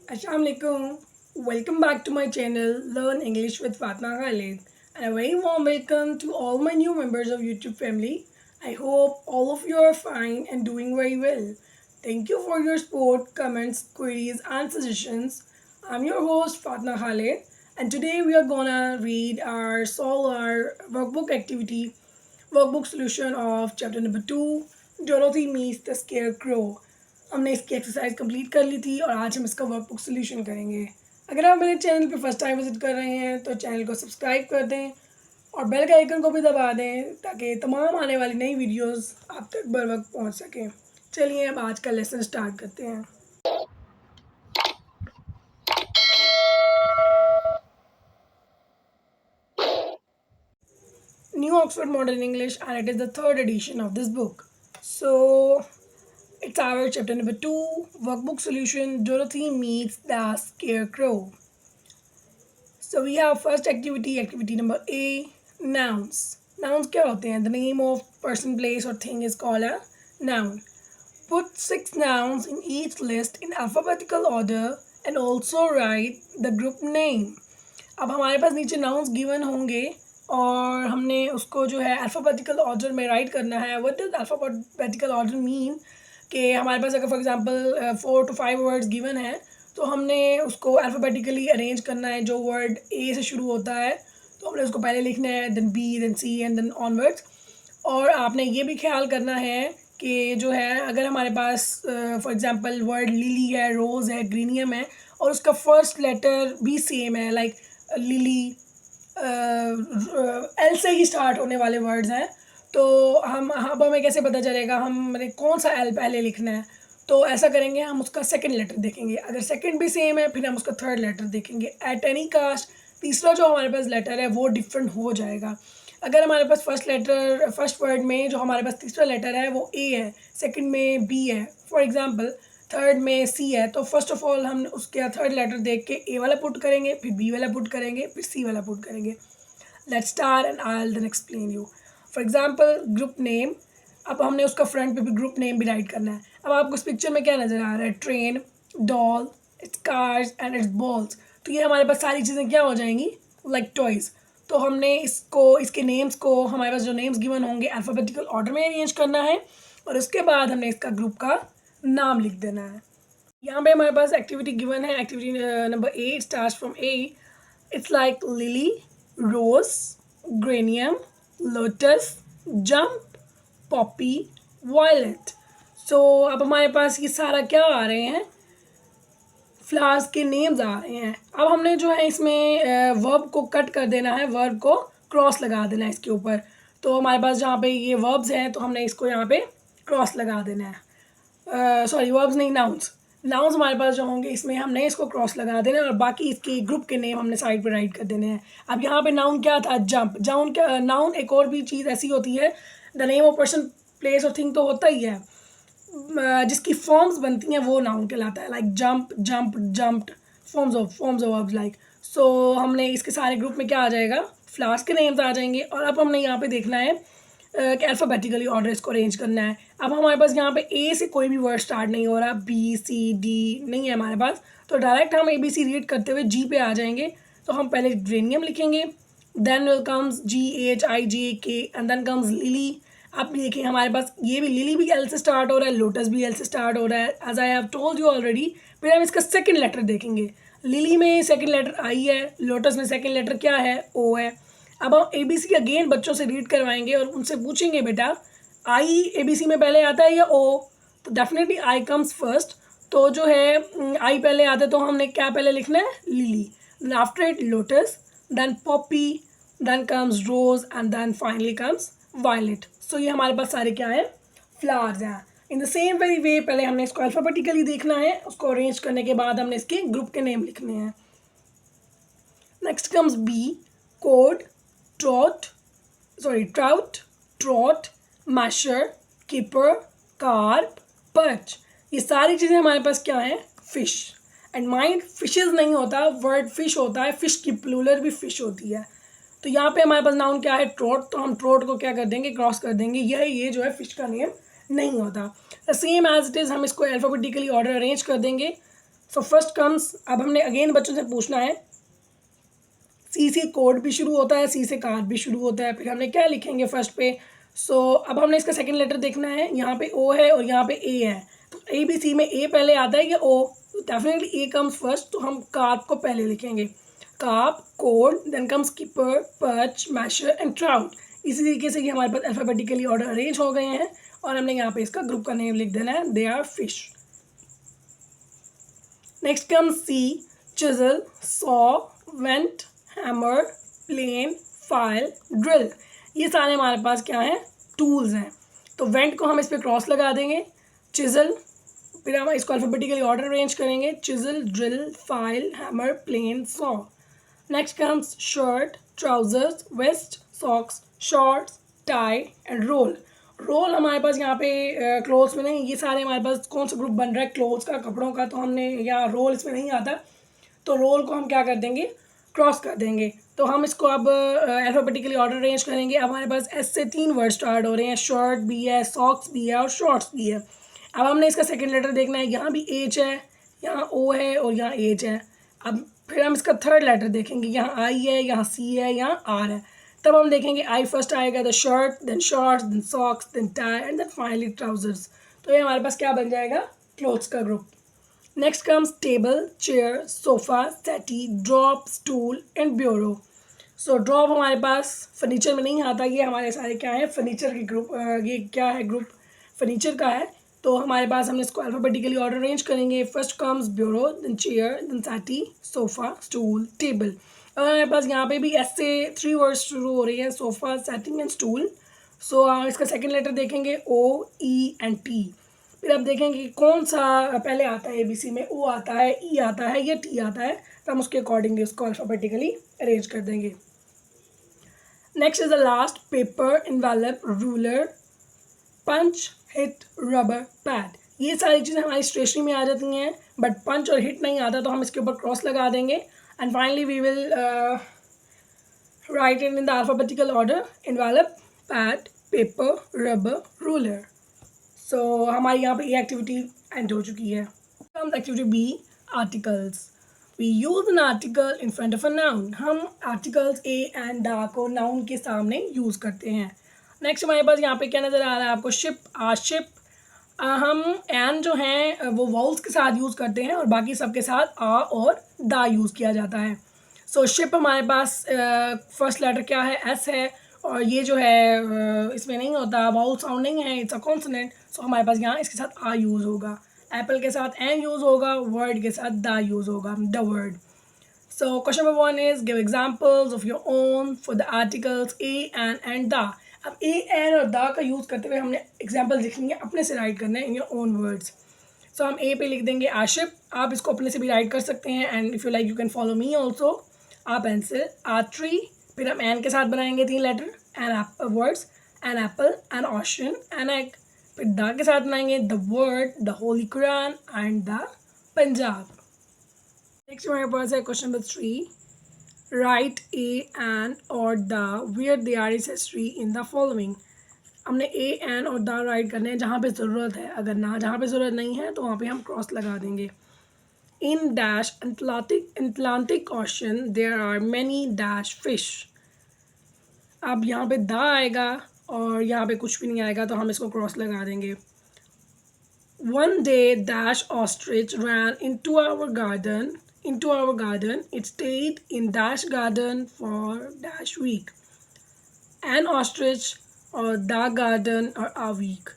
Assalamualaikum. Welcome back to my channel Learn English with Fatma Khalid, and a very warm welcome to all my new members of YouTube family. I hope all of you are fine and doing very well. Thank you for your support, comments, queries, and suggestions. I'm your host Fatma Khalid, and today we are gonna read our Solar workbook activity, workbook solution of chapter number 2, Dorothy meets the Scarecrow. हमने इसकी exercise complete कर ली थी और आज हम इसका workbook solution करेंगे। अगर आप मेरे चैनल पर फर्स्ट टाइम विजिट कर रहे हैं तो चैनल को सब्सक्राइब कर दें और बेल के आइकन को भी दबा दें ताकि तमाम आने वाली नई वीडियोस आप तक बर वक्त पहुँच सकें। चलिए अब आज का लेसन स्टार्ट करते हैं। New Oxford Modern English, and it is the third edition of this book. So it's our chapter number 2, workbook solution, Dorothy meets the Scarecrow. So we have first activity, activity number A, nouns. Nouns क्या होते हैं? The name of person, place or thing is called a noun. Put 6 nouns in each list in alphabetical order and also write the group name. अब हमारे पास नीचे nouns given होंगे और हमने उसको जो है अल्फ़ाबेटिकल ऑर्डर में राइट करना है. What does alphabetical order mean? कि हमारे पास अगर for example 4 to 5 words given है तो हमने उसको अल्फ़ाबेटिकली अरेंज करना है. जो वर्ड ए से शुरू होता है तो हमने उसको पहले लिखना है, then B, then C and then onwards. और आपने ये भी ख्याल करना है कि जो है अगर हमारे पास फॉर एग्जांपल वर्ड लिली है, रोज़ है, ग्रीनियम है और उसका फर्स्ट लेटर भी सेम है, लाइक लिली एल से ही स्टार्ट होने वाले वर्ड्स हैं, तो हम अब हमें कैसे पता चलेगा हमने कौन सा एल पहले लिखना है? तो ऐसा करेंगे, हम उसका सेकंड लेटर देखेंगे. अगर सेकंड भी सेम है फिर हम उसका थर्ड लेटर देखेंगे. एट एनी कास्ट तीसरा जो हमारे पास लेटर है वो डिफरेंट हो जाएगा. अगर हमारे पास फर्स्ट वर्ड में जो हमारे पास तीसरा लेटर है वो ए है, सेकंड में बी है, फॉर एग्जांपल थर्ड में सी है, तो फर्स्ट ऑफ ऑल हम उसके थर्ड लेटर देख के ए वाला पुट करेंगे, फिर बी वाला पुट करेंगे, फिर सी वाला पुट करेंगे. Let's start and I will then explain you. For example group name. अब हमने उसका फ्रंट पे भी ग्रुप नेम भी राइट करना है. अब आपको इस पिक्चर में क्या नज़र आ रहा है? Train, doll, it's cars and it's balls. तो ये हमारे पास सारी चीज़ें क्या हो जाएंगी? Like toys. तो हमने इसके नेम्स को, हमारे पास जो नेम्स गिवन होंगे अल्फ़ाबेटिकल ऑर्डर में अरेंज करना है और उसके बाद हमने इसका ग्रुप का नाम लिख देना है. यहाँ पे हमारे पास एक्टिविटी गिवन है. Activity number A starts from A. It's like lily, rose, geranium, lotus, jump, poppy, violet. So अब हमारे पास ये सारा क्या आ रहे हैं? फ्लावर्स के नेम्स आ रहे हैं. अब हमने जो है इसमें वर्ब को कट कर देना है, वर्ब को क्रॉस लगा देना है इसके ऊपर. तो हमारे पास जहाँ पे ये वर्ब्स हैं तो हमने इसको यहाँ पे क्रॉस लगा देना है. सॉरी, वर्ब्स नहीं, नाउन्स. नाउन्स हमारे पास जो होंगे इसमें हमने इसको क्रॉस लगा देना है और बाकी इसके ग्रुप के नेम हमने साइड पे राइट कर देने हैं. अब यहाँ पे नाउन क्या था? जंप. नाउन एक और भी चीज़ ऐसी होती है, the name of person, place और थिंग तो होता ही है, जिसकी फॉर्म्स बनती हैं वो नाउन कहलाता है. Like jump, jump, jumped, forms of verbs like. So हमने इसके सारे ग्रुप में क्या आ जाएगा? फ्लावर्स के नेम्स आ जाएंगे. और अब हमने यहाँ पे देखना है कि अल्फ़ाबेटिकली ऑर्डर इसको अरेंज करना है. अब हमारे पास यहाँ पे ए से कोई भी वर्ड स्टार्ट नहीं हो रहा, बी, सी, डी नहीं है हमारे पास, तो डायरेक्ट हम ABC रीड करते हुए जी पे आ जाएंगे. तो हम पहले ग्रेनियम लिखेंगे, then will comes GHIJK and then comes lily. आप भी देखिए हमारे पास ये भी लिली भी एल से स्टार्ट हो रहा है, लोटस भी एल से स्टार्ट हो रहा है, as I have told you already. फिर हम इसका सेकंड लेटर देखेंगे. लिली में सेकंड लेटर आई है, लोटस में सेकंड लेटर क्या है? ओ है. अब हम ABC अगेन बच्चों से रीड करवाएंगे और उनसे पूछेंगे, बेटा आई ABC में पहले आता है या ओ? तो डेफिनेटली आई कम्स फर्स्ट. तो जो है आई पहले आता है तो हमने क्या पहले लिखना है? Lily. After it lotus, then poppy, then comes rose and then finally comes violet. So ये हमारे पास सारे क्या है? फ्लावर्स हैं. In the same very way पहले हमने इसको अल्फ़ाबेटिकली देखना है, उसको अरेंज करने के बाद हमने इसके ग्रुप के नेम लिखने हैं. Next comes B, cod, trout, trot, mahseer, kipper, carp, perch. ये सारी चीज़ें हमारे पास क्या है? फिश. एंड माइंड, फिशेज नहीं होता, वर्ड फिश होता है. फिश की प्लूरल भी फिश होती है. तो यहाँ पे हमारे पास नाउन क्या है? ट्रोट. तो हम ट्रोट को क्या कर देंगे? क्रॉस कर देंगे. ये जो है फिश का नेम नहीं होता. The same as it is हम इसको अल्फ़ाबेटिकली ऑर्डर अरेंज कर देंगे. सो फर्स्ट कम्स, अब हमने अगेन बच्चों से पूछना है, सी से कोड भी शुरू होता है, सी से कार भी शुरू होता है, फिर हमने क्या लिखेंगे फर्स्ट पे। सो अब हमने इसका सेकंड लेटर देखना है, यहाँ पे ओ है और यहाँ पे ए है, तो ए बी सी में ए पहले आता है या ओ, तो डेफिनेटली ए कम्स फर्स्ट, तो हम कार्प को पहले लिखेंगे, carp, cod, then comes kipper, perch, mahseer and trout. इसी तरीके से ये हमारे पास अल्फ़ाबेटिकली ऑर्डर अरेंज हो गए हैं और हमने यहाँ पे इसका ग्रुप का नेम लिख देना है, they are fish. Next comes C, chisel, saw, vent, hammer, plane, file, drill. ये सारे हमारे पास क्या हैं, टूल्स हैं। तो वेंट को हम इस पर क्रॉस लगा देंगे, चिजल, फिर हम इसको अल्फ़ाबेटिकली ऑर्डर अरेंज करेंगे, chisel, drill, file, hammer, plane, saw. Next comes shirt, trousers, vest, socks, shorts, tie and roll. Roll हमारे पास यहाँ पे क्लोथ्स में नहीं, ये सारे हमारे पास कौन सा ग्रुप बन रहा है, क्लोथ्स का, कपड़ों का, तो हमने यहाँ रोल इसमें नहीं आता, तो रोल को हम क्या कर देंगे, क्रॉस कर देंगे। तो हम इसको अब अल्फ़ाबेटिकली ऑर्डर अरेंज करेंगे। अब हमारे पास एस से 3 वर्ड स्टार्ट हो रहे हैं, शर्ट भी है, सॉक्स भी है और शॉर्ट्स भी है। अब हमने इसका सेकंड लेटर देखना है, यहाँ भी एच है, यहाँ ओ है और यहाँ एच है। अब फिर हम इसका थर्ड लेटर देखेंगे, यहाँ आई है, यहाँ सी है, यहाँ आर है। तब हम देखेंगे आई फर्स्ट आएगा, the shirt, then shorts, then socks, then tie and then finally trousers. तो ये हमारे पास क्या बन जाएगा, क्लोथ्स का ग्रुप। Next comes table, chair, sofa, settee, drop, stool and bureau. So drop हमारे पास फर्नीचर में नहीं आता, ये हमारे सारे क्या है, फर्नीचर के ग्रुप, ये क्या है, ग्रुप फर्नीचर का है। तो हमारे पास हमने इसको अल्फ़ाबेटिकली ऑर्डर अरेंज करेंगे, first comes bureau, then chair, then settee, sofa, stool, table. और हमारे पास यहाँ पे भी एस से 3 वर्ड्स शुरू हो रही है, सोफ़ा, सेटिंग एंड स्टूल। सो इसका सेकंड लेटर देखेंगे, ओ, ई एंड टी। फिर आप देखेंगे कि कौन सा पहले आता है, एबीसी में ओ आता है, ई आता है या टी आता है, तो हम उसके अकॉर्डिंगली उसको अल्फ़ाबेटिकली अरेंज कर देंगे। Next is the last, paper, envelope, ruler, punch, hit, rubber, pad. ये सारी चीज़ें हमारी स्टेशनरी में आ जाती हैं, बट पंच और हिट नहीं आता, तो हम इसके ऊपर क्रॉस लगा देंगे and finally we will write in the alphabetical order, envelope, pad, paper, rubber, ruler. So हमारी यहाँ पे ये एक्टिविटी एंड हो चुकी है। Activity B, articles. We use an article in front of a noun. हम आर्टिकल्स ए एंड द को noun के सामने यूज़ करते हैं। नेक्स्ट हमारे पास यहाँ पे क्या नज़र आ रहा है आपको, शिप, शिप। हम एन जो हैं वो वाउल्स के साथ यूज़ करते हैं और बाकी सबके साथ आ और दा यूज़ किया जाता है। सो शिप हमारे पास फर्स्ट लेटर क्या है, एस है, और ये जो है इसमें नहीं होता, वाउल साउंड नहीं है, इट्स अ कॉन्सोनेंट। सो हमारे पास यहाँ इसके साथ आ यूज़ होगा, एप्पल के साथ एन यूज़ होगा, वर्ड के साथ दा यूज़ होगा, the word. So question number 1 is give examples of your own for the articles a and the. अब ए एन और द का यूज़ करते हुए हमने एग्जाम्पल लिखेंगे, अपने से राइट करना है इन योर ओन वर्ड्स। सो हम ए पे लिख देंगे आशिफ, आप इसको अपने से भी राइट कर सकते हैं and if you like you can follow me also. A pencil, a tree, फिर हम एन के साथ बनाएंगे 3 letter, an words, an apple, an ocean, an egg. फिर द के साथ बनाएंगे the word, the holy Quran and the Punjab. Next हमारे पास है question number 3, write a an और the where they are is history in the following. हमने a an और द राइट करने हैं जहाँ पे ज़रूरत है, अगर ना जहाँ पे ज़रूरत नहीं है तो वहाँ पे हम क्रॉस लगा देंगे। In dash Atlantic Ocean there are many dash fish. अब यहाँ पे द आएगा और यहाँ पे कुछ भी नहीं आएगा, तो हम इसको क्रॉस लगा देंगे। One day dash ostrich ran into our garden, it stayed in dash garden for dash week. An ostrich or the garden or a week.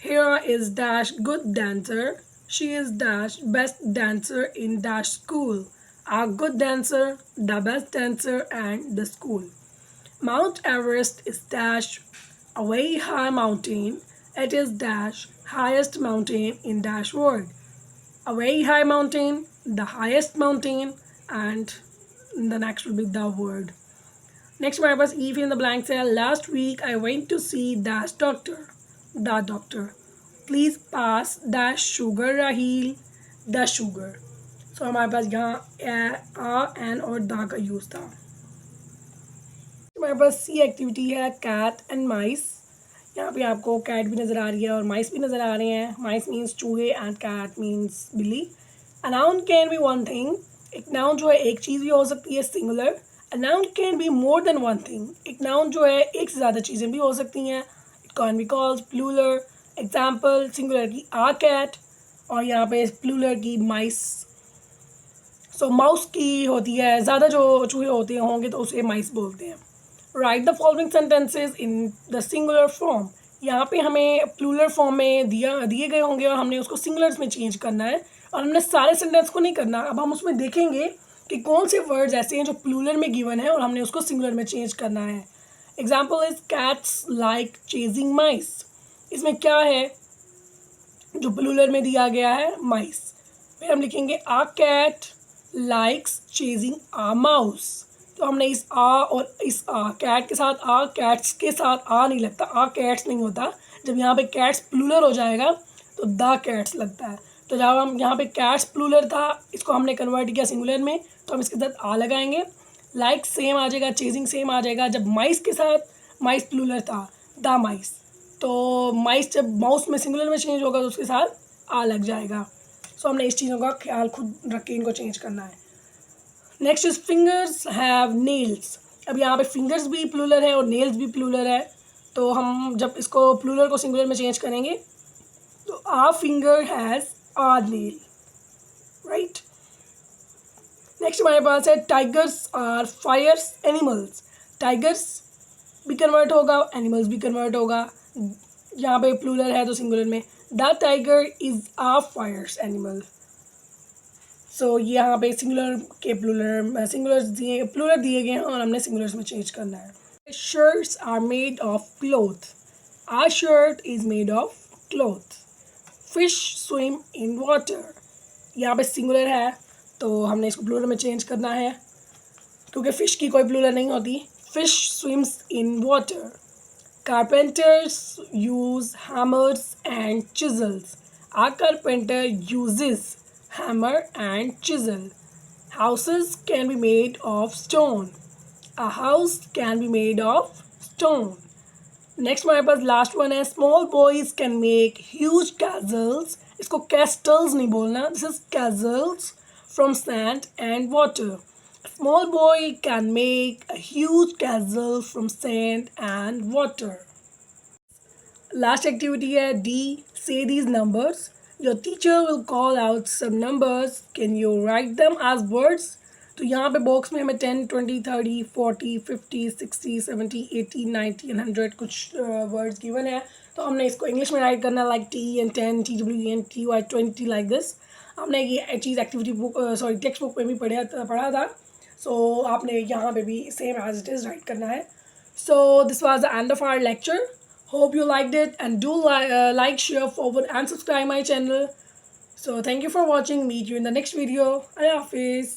Here is dash good dancer. She is dash best dancer in dash school. A good dancer, the best dancer and the school. Mount Everest is dash a very high mountain. It is dash highest mountain in dash world. A very high mountain, the highest mountain, and the next will be the word. Next हमारे पास E fill in the blanks है, last week I went to see dash doctor, the doctor. Please pass dash sugar Rahil, the sugar. So हमारे पास यहाँ आ N और दा का use था। हमारे पास सी एक्टिविटी है, कैट एंड माइस। यहाँ पे आपको कैट भी नज़र आ रही है और माइस भी नज़र आ रहे हैं। माइस मीन्स चूहे एंड कैट मीन्स बिल्ली। A noun can be one thing, एक नाउन जो है एक चीज़ भी हो सकती है singular. A noun can be more than one thing, एक नाउन जो है एक से ज़्यादा चीज़ें भी हो सकती हैं। It can be called plural. Example, singular की आ कैट और यहाँ पे प्लूरल की माइस। सो माउस की होती है, ज़्यादा जो चूहे होते होंगे तो उसे माइस बोलते हैं। Right the following sentences in the singular form, यहाँ पे हमें प्लूरल फॉर्म में दिए गए होंगे और हमने उसको सिंगुलर्स में चेंज करना है। और हमने सारे सेंटेंस को नहीं करना, अब हम उसमें देखेंगे कि कौन से वर्ड्स ऐसे हैं जो प्लूरल में गिवन है और हमने उसको सिंगुलर में चेंज करना है। Example is cats like chasing mice. इसमें क्या है जो प्लूरल में दिया गया है? माइस। फिर हम लिखेंगे आ कैट लाइक्स चेजिंग आ माउस। तो हमने इस आ और इस आ, कैट के साथ आ, कैट्स के साथ आ नहीं लगता, आ कैट्स नहीं होता। जब यहाँ पे कैट्स प्लूरल हो जाएगा तो द कैट्स लगता है। तो जब हम यहाँ पे कैट्स प्लूरल था, इसको हमने कन्वर्ट किया सिंगुलर में, तो हम इसके साथ आ लगाएंगे। लाइक सेम आ जाएगा, चेजिंग सेम आ जाएगा। जब माइस के साथ, माइस प्लूरल था, द माइस, तो माइस जब माउस में सिंगुलर में चेंज होगा तो उसके साथ आ लग जाएगा। सो हमने इस चीज़ों का ख्याल खुद रख के इनको चेंज करना है। Next is fingers have nails. अब यहाँ पे फिंगर्स भी प्लूरल है और नेल्स भी प्लूरल है। तो हम जब इसको प्लूरल को सिंगुलर में चेंज करेंगे तो a finger has a nail, right. Next हमारे पास है tigers are fierce animals. Tigers भी कन्वर्ट होगा, एनिमल्स भी कन्वर्ट होगा। यहाँ पे प्लूरल है तो सिंगुलर में the tiger is a fierce animal. So यहाँ पे सिंगुलर के प्लूरल दिए गए हैं और हमने सिंगुलर्स में चेंज करना है। Shirts are made of cloth. Or shirt is made of cloth. Fish swim in water. यहाँ पे सिंगुलर है तो हमने इसको प्लूरल में चेंज करना है, क्योंकि फ़िश की कोई प्लूरल नहीं होती। Fish swims in water. Carpenters use hammers and chisels. A carpenter uses hammer and chisel. Houses can be made of stone. A house can be made of stone. Next हमारे पास last one है, small boys can make huge कैजल्स। इसको कैस्टल्स नहीं बोलना, this is कैजल्स from sand and water. Small boy can make a huge castle from sand and water. Last activity है D. Say these numbers. Your teacher will call out some numbers. Can you write them as words? तो यहाँ पे box में हमें 10, 20, 30, 40, 50, 60, 70, 80, 90 and 100 कुछ words given है। तो हमने इसको इंग्लिश में राइट करना, like TN10, TWEN, TY20 like this. हमने ये चीज़ एक्टिविटी बुक टेक्स्ट बुक में भी पढ़ा था। सो आपने यहाँ पे भी same as it is write करना है। So this was the end of our lecture. Hope you liked it, and do like, share, forward and subscribe my channel. So thank you for watching. Meet you in the next video. Allah Hafiz.